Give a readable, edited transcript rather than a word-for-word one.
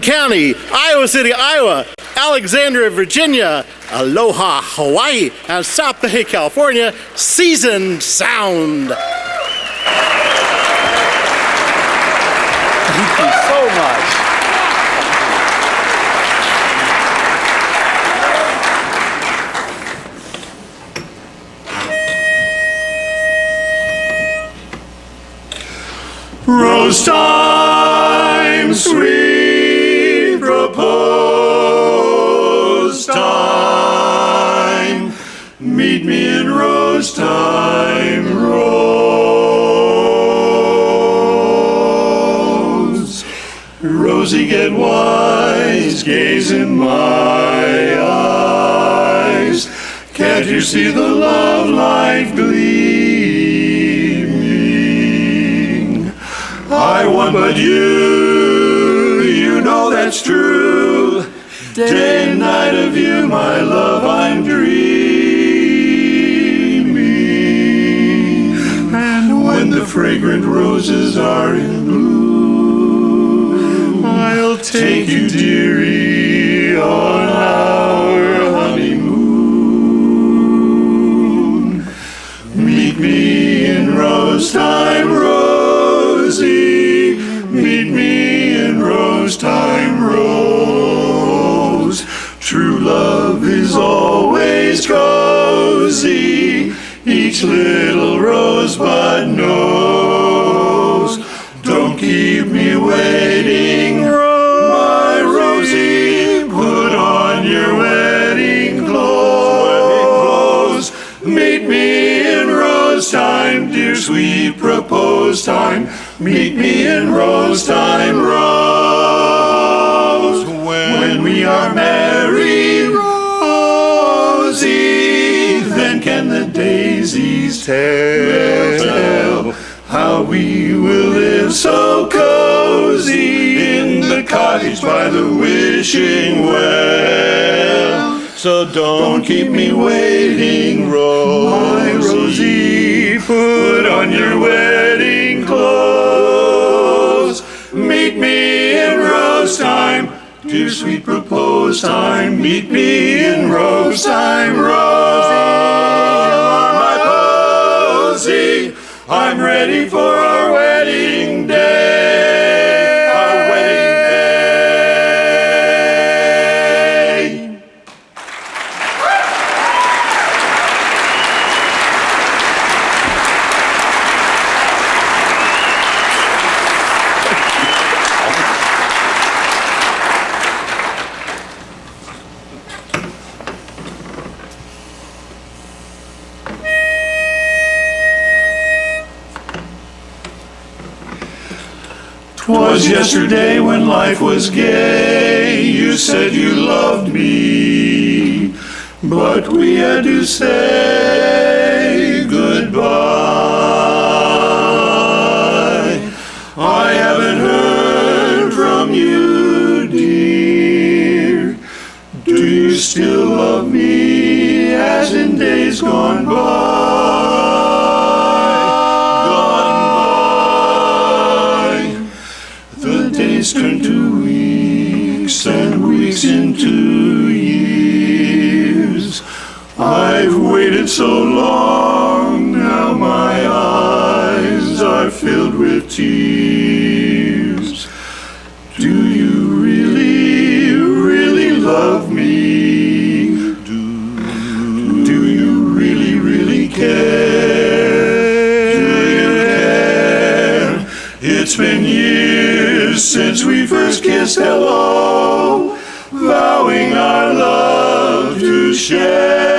County, Iowa City, Iowa, Alexandria, Virginia, Aloha, Hawaii, and South Bay, California, Seasoned Sound. Thank you so much. Rose time, sweet propose time. Meet me in rose time, rose. Rosie, get wise, gaze in my eyes. Can't you see the love light gleaming? I want but you know that's true. Day and night of you, my love, I'm dreaming. And when the fragrant roses are in bloom, I'll take you, dearie, on our honeymoon. Meet me in rose time, Rosie. Meet me in rose time, rose. True love is always cozy. Each little rosebud knows. Don't keep me waiting, my Rosie. Put on your wedding clothes. Meet me in rose time, dear sweet propose time. Meet me in rose time, rose. When we are married, Rosie, then can the daisies tell how we will live so cozy in the cottage by the wishing well. So don't keep me waiting, Rosie. My Rosie, put on your wedding clothes. Meet me in rose time, dear sweet propose time. Meet me in rose time, Rosie. You're my posy. I'm ready for our wedding day. Our wedding day. Twas yesterday when life was gay. You said you loved me, but we had to say goodbye. I haven't heard from you, dear. Do you still love me as in days gone by? Days turn to weeks and weeks into years. I've waited so long, now my eyes are filled with tears. Do you really, really love me? Do you really, really care? Do you care? It's been years since we first kissed hello, vowing our love to share.